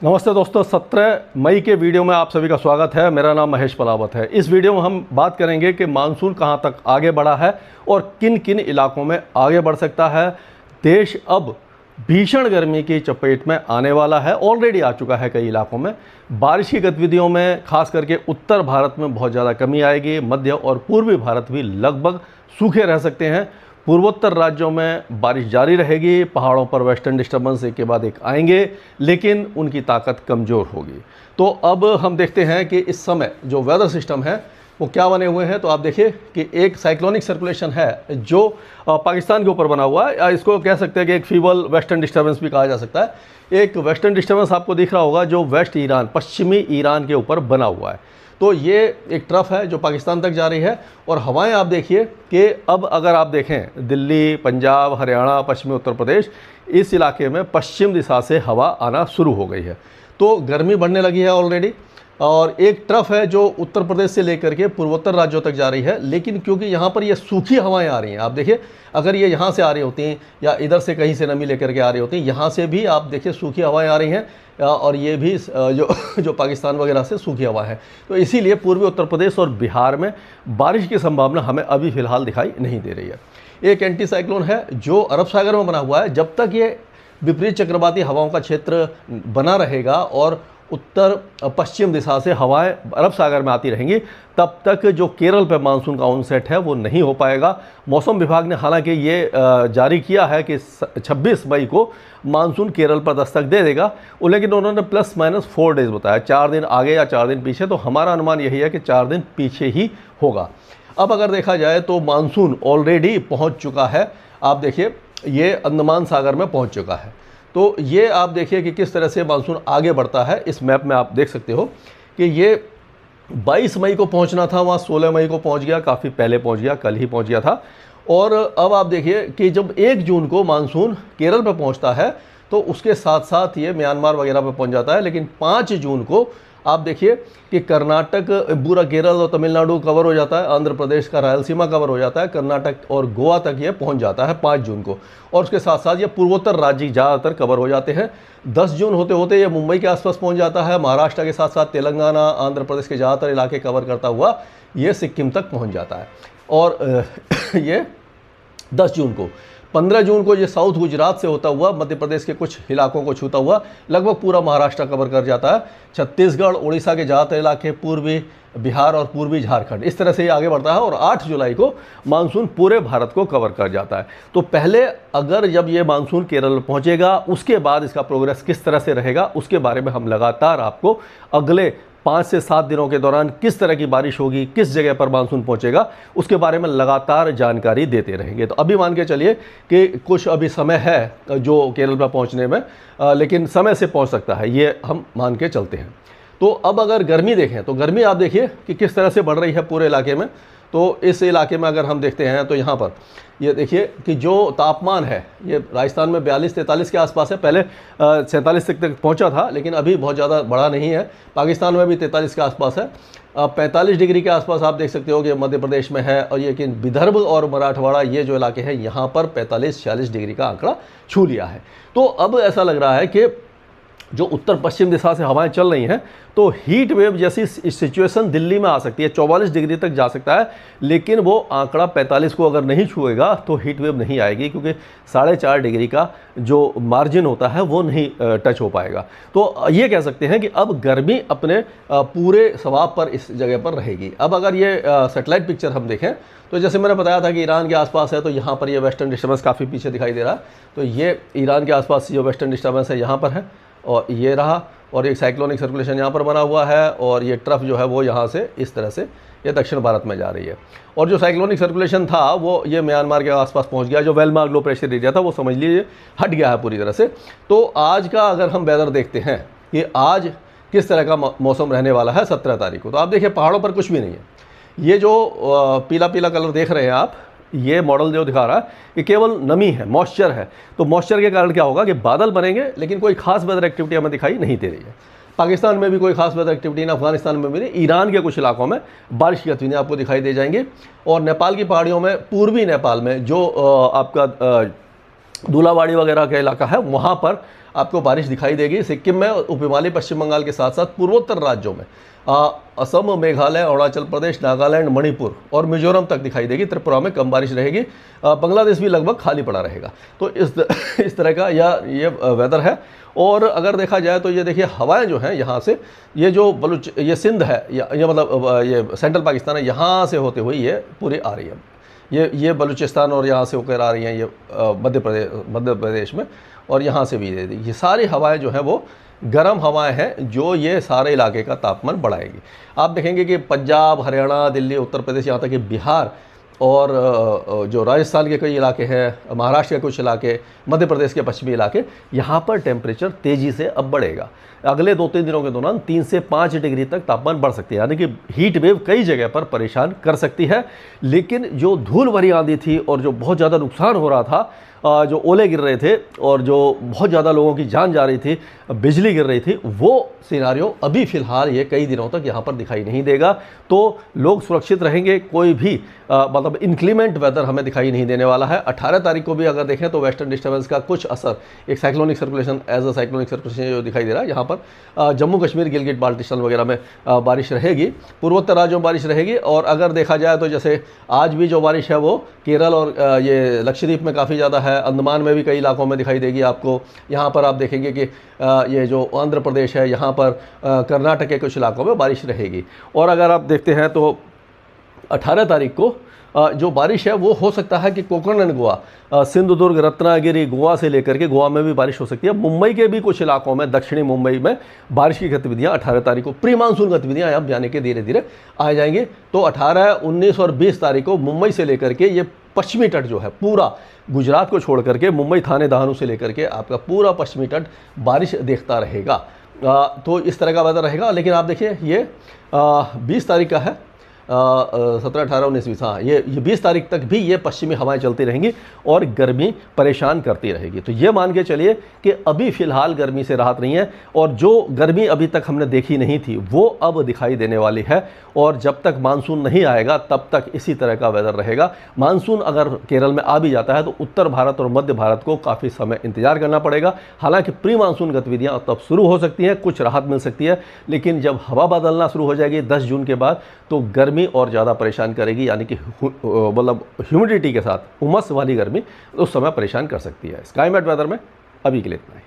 नमस्ते दोस्तों, 17 मई के वीडियो में आप सभी का स्वागत है। मेरा नाम महेश पलावत है। इस वीडियो में हम बात करेंगे कि मानसून कहां तक आगे बढ़ा है और किन किन इलाकों में आगे बढ़ सकता है। देश अब भीषण गर्मी की चपेट में आने वाला है, ऑलरेडी आ चुका है कई इलाकों में। बारिश की गतिविधियों में खास करके उत्तर भारत में बहुत ज़्यादा कमी आएगी। मध्य और पूर्वी भारत भी लगभग सूखे रह सकते हैं। पूर्वोत्तर राज्यों में बारिश जारी रहेगी। पहाड़ों पर वेस्टर्न डिस्टर्बेंस एक के बाद एक आएंगे, लेकिन उनकी ताकत कमज़ोर होगी। तो अब हम देखते हैं कि इस समय जो वेदर सिस्टम है वो क्या बने हुए हैं। तो आप देखिए कि एक साइक्लोनिक सर्कुलेशन है जो पाकिस्तान के ऊपर बना हुआ है, या इसको कह सकते हैं कि एक फीबल वेस्टर्न डिस्टर्बेंस भी कहा जा सकता है। एक वेस्टर्न डिस्टर्बेंस आपको दिख रहा होगा जो वेस्ट ईरान, पश्चिमी ईरान के ऊपर बना हुआ है। तो ये एक ट्रफ है जो पाकिस्तान तक जा रही है। और हवाएं आप देखिए कि अब अगर आप देखें दिल्ली, पंजाब, हरियाणा, पश्चिमी उत्तर प्रदेश, इस इलाके में पश्चिम दिशा से हवा आना शुरू हो गई है। तो गर्मी बढ़ने लगी है ऑलरेडी। और एक ट्रफ है जो उत्तर प्रदेश से लेकर के पूर्वोत्तर राज्यों तक जा रही है, लेकिन क्योंकि यहाँ पर ये सूखी हवाएं आ रही हैं, आप देखिए अगर ये यहाँ से आ रही होती हैं या इधर से कहीं से नमी लेकर के आ रही होती हैं, यहाँ से भी आप देखिए सूखी हवाएं आ रही हैं, और ये भी जो पाकिस्तान वगैरह से सूखी हवा है। तो इसीलिए पूर्वी उत्तर प्रदेश और बिहार में बारिश की संभावना हमें अभी फ़िलहाल दिखाई नहीं दे रही है। एक एंटी साइक्लोन है जो अरब सागर में बना हुआ है। जब तक ये विपरीत चक्रवाती हवाओं का क्षेत्र बना रहेगा और उत्तर पश्चिम दिशा से हवाएं अरब सागर में आती रहेंगी, तब तक जो केरल पर मानसून का ऑनसेट है वो नहीं हो पाएगा। मौसम विभाग ने हालांकि ये जारी किया है कि 26 मई को मानसून केरल पर दस्तक दे देगा, लेकिन उन्होंने ±4 डेज़ बताया, 4 दिन आगे या 4 दिन पीछे। तो हमारा अनुमान यही है कि 4 दिन पीछे ही होगा। अब अगर देखा जाए तो मानसून ऑलरेडी पहुँच चुका है। आप देखिए ये अंडमान सागर में पहुँच चुका है। तो ये आप देखिए कि किस तरह से मानसून आगे बढ़ता है। इस मैप में आप देख सकते हो कि ये 22 मई को पहुंचना था, वहाँ 16 मई को पहुंच गया, काफ़ी पहले पहुंच गया, कल ही पहुंच गया था। और अब आप देखिए कि जब 1 जून को मानसून केरल पर पहुंचता है तो उसके साथ साथ ये म्यांमार वगैरह पर पहुंच जाता है, लेकिन 5 जून को आप देखिए कि कर्नाटक, पूरा केरल और तमिलनाडु कवर हो जाता है, आंध्र प्रदेश का रायलसीमा कवर हो जाता है, कर्नाटक और गोवा तक ये पहुंच जाता है 5 जून को। और उसके साथ साथ ये पूर्वोत्तर राज्य ज़्यादातर कवर हो जाते हैं। 10 जून होते होते ये मुंबई के आसपास पहुंच जाता है। महाराष्ट्र के साथ साथ तेलंगाना, आंध्र प्रदेश के ज़्यादातर इलाके कवर करता हुआ ये सिक्किम तक पहुँच जाता है। और ये 10 जून को, 15 जून को ये साउथ गुजरात से होता हुआ मध्य प्रदेश के कुछ इलाकों को छूता हुआ लगभग पूरा महाराष्ट्र कवर कर जाता है। छत्तीसगढ़, उड़ीसा के ज़्यादातर इलाके, पूर्वी बिहार और पूर्वी झारखंड, इस तरह से ये आगे बढ़ता है। और 8 जुलाई को मानसून पूरे भारत को कवर कर जाता है। तो पहले अगर जब ये मानसून केरल पहुंचेगा, उसके बाद इसका प्रोग्रेस किस तरह से रहेगा, उसके बारे में हम लगातार आपको अगले 5 से 7 दिनों के दौरान किस तरह की बारिश होगी, किस जगह पर मानसून पहुंचेगा, उसके बारे में लगातार जानकारी देते रहेंगे। तो अभी मान के चलिए कि कुछ अभी समय है जो केरल पर पहुंचने में, लेकिन समय से पहुंच सकता है, ये हम मान के चलते हैं। तो अब अगर गर्मी देखें तो गर्मी आप देखिए कि किस तरह से बढ़ रही है पूरे इलाके में। तो इस इलाके में अगर हम देखते हैं तो यहाँ पर ये देखिए कि जो तापमान है ये राजस्थान में 42-43 के आसपास है। पहले 47 तक पहुँचा था, लेकिन अभी बहुत ज़्यादा बढ़ा नहीं है। पाकिस्तान में भी 43 के आसपास है। 45 डिग्री के आसपास आप देख सकते हो कि मध्य प्रदेश में है। और लेकिन विदर्भ और मराठवाड़ा, ये जो इलाके हैं, यहाँ पर 45-46 डिग्री का आंकड़ा छू लिया है। तो अब ऐसा लग रहा है कि जो उत्तर पश्चिम दिशा से हवाएं चल रही हैं, तो हीट वेव जैसी सिचुएशन दिल्ली में आ सकती है। 44 डिग्री तक जा सकता है, लेकिन वो आंकड़ा 45 को अगर नहीं छुएगा तो हीट वेव नहीं आएगी, क्योंकि 4.5 डिग्री का जो मार्जिन होता है वो नहीं टच हो पाएगा। तो ये कह सकते हैं कि अब गर्मी अपने पूरे स्वभाव पर इस जगह पर रहेगी। अब अगर ये सैटेलाइट पिक्चर हम देखें तो जैसे मैंने बताया था कि ईरान के आसपास है, तो यहाँ पर ये वेस्टर्न डिस्टर्बेंस काफ़ी पीछे दिखाई दे रहा है। तो ये ईरान के आसपास जो वेस्टर्न डिस्टर्बेंस है यहाँ पर है, और ये रहा। और एक साइक्लोनिक सर्कुलेशन यहाँ पर बना हुआ है, और ये ट्रफ जो है वो यहाँ से इस तरह से ये दक्षिण भारत में जा रही है। और जो साइक्लोनिक सर्कुलेशन था वो ये म्यांमार के आसपास पहुँच गया। जो वेलमार्क लो प्रेशर एरिया था वो समझ लीजिए हट गया है पूरी तरह से। तो आज का अगर हम वेदर देखते हैं कि आज किस तरह का मौसम रहने वाला है 17 तारीख को, तो आप देखिए पहाड़ों पर कुछ भी नहीं है। ये जो पीला पीला कलर देख रहे हैं आप, ये मॉडल जो दिखा रहा है ये केवल नमी है, मॉइस्चर है। तो मॉइस्चर के कारण क्या होगा कि बादल बनेंगे, लेकिन कोई खास वेदर एक्टिविटी हमें दिखाई नहीं दे रही है। पाकिस्तान में भी कोई खास वेदर एक्टिविटी नहीं, अफगानिस्तान में भी नहीं। ईरान के कुछ इलाकों में बारिश की गतिविधियाँ आपको दिखाई दे जाएंगी। और नेपाल की पहाड़ियों में, पूर्वी नेपाल में जो आपका धूलाबाड़ी वगैरह का इलाका है, वहाँ पर आपको बारिश दिखाई देगी सिक्किम में, उप हिमालय पश्चिम बंगाल के साथ साथ पूर्वोत्तर राज्यों में असम, मेघालय, अरुणाचल प्रदेश, नागालैंड, मणिपुर और मिजोरम तक दिखाई देगी। त्रिपुरा में कम बारिश रहेगी। बांग्लादेश भी लगभग खाली पड़ा रहेगा। तो इस तरह का ये वेदर है। और अगर देखा जाए तो ये देखिए हवाएं जो हैं यहाँ से, ये जो ये सिंध है ये मतलब ये सेंट्रल पाकिस्तान है, यहाँ से होते हुए ये पूरी आ रही है। ये बलूचिस्तान और यहाँ से होकर आ रही हैं, ये मध्य प्रदेश में, और यहाँ से भी ये सारी हवाएं जो हैं वो गर्म हवाएं हैं जो ये सारे इलाके का तापमान बढ़ाएगी। आप देखेंगे कि पंजाब, हरियाणा, दिल्ली, उत्तर प्रदेश, यहाँ तक कि बिहार और जो राजस्थान के कई इलाके हैं, महाराष्ट्र के कुछ इलाके, मध्य प्रदेश के पश्चिमी इलाके, यहाँ पर टेम्परेचर तेज़ी से अब बढ़ेगा। अगले 2-3 दिनों के दौरान 3 से 5 डिग्री तक तापमान बढ़ सकती है, यानी कि हीट वेव कई जगह पर परेशान कर सकती है। लेकिन जो धूल भरी आंधी थी और जो बहुत ज़्यादा नुकसान हो रहा था, जो ओले गिर रहे थे और जो बहुत ज़्यादा लोगों की जान जा रही थी, बिजली गिर रही थी, वो सिनारियो अभी फ़िलहाल ये कई दिनों तक यहाँ पर दिखाई नहीं देगा। तो लोग सुरक्षित रहेंगे। कोई भी मतलब इंक्लीमेंट वेदर हमें दिखाई नहीं देने वाला है। 18 तारीख को भी अगर देखें तो वेस्टर्न डिस्टर्बेंस का कुछ असर, एक cyclonic circulation as a cyclonic circulation जो दिखाई दे रहा है, यहाँ पर जम्मू कश्मीर, गिलगिट बाल्टिस्तान वगैरह में बारिश रहेगी। पूर्वोत्तर राज्यों में बारिश रहेगी। और अगर देखा जाए तो जैसे आज भी जो बारिश है वो केरल और ये लक्षद्वीप में काफ़ी ज़्यादा है, अंडमान में भी कई इलाकों में दिखाई देगी आपको। यहाँ पर आप देखेंगे कि ये जो आंध्र प्रदेश है, यहाँ पर कर्नाटक के कुछ इलाकों में बारिश रहेगी। और अगर आप देखते हैं तो 18 तारीख को जो बारिश है वो हो सकता है कि कोंकण एंड गोवा, सिंधुदुर्ग, रत्नागिरी, गोवा से लेकर के गोवा में भी बारिश हो सकती है। मुंबई के भी कुछ इलाकों में, दक्षिणी मुंबई में बारिश की गतिविधियां 18 तारीख को, प्री मानसून गतिविधियां अब यानी कि धीरे धीरे आ जाएंगी। तो 18, 19 और 20 तारीख को मुंबई से लेकर के ये पश्चिमी तट जो है पूरा, गुजरात को छोड़ करके मुंबई, थाने, दहानू से लेकर के आपका पूरा पश्चिमी तट बारिश देखता रहेगा। तो इस तरह का वेदर रहेगा। लेकिन आप देखिए ये 20 तारीख का है, 17, 18, 19, 20, हाँ, ये 20 तारीख तक भी ये पश्चिमी हवाएं चलती रहेंगी और गर्मी परेशान करती रहेगी। तो ये मान के चलिए कि अभी फ़िलहाल गर्मी से राहत नहीं है, और जो गर्मी अभी तक हमने देखी नहीं थी वो अब दिखाई देने वाली है। और जब तक मानसून नहीं आएगा तब तक इसी तरह का वेदर रहेगा। मानसून अगर केरल में आ भी जाता है तो उत्तर भारत और मध्य भारत को काफ़ी समय इंतजार करना पड़ेगा। हालांकि प्री मानसून गतिविधियां तब शुरू हो सकती हैं, कुछ राहत मिल सकती है। लेकिन जब हवा बदलना शुरू हो जाएगी 10 जून के बाद, तो गर्मी और ज़्यादा परेशान करेगी, यानी कि मतलब ह्यूमिडिटी के साथ उमस वाली गर्मी उस समय परेशान कर सकती है। स्काईमेट वेदर में अभी के लिए इतना ही।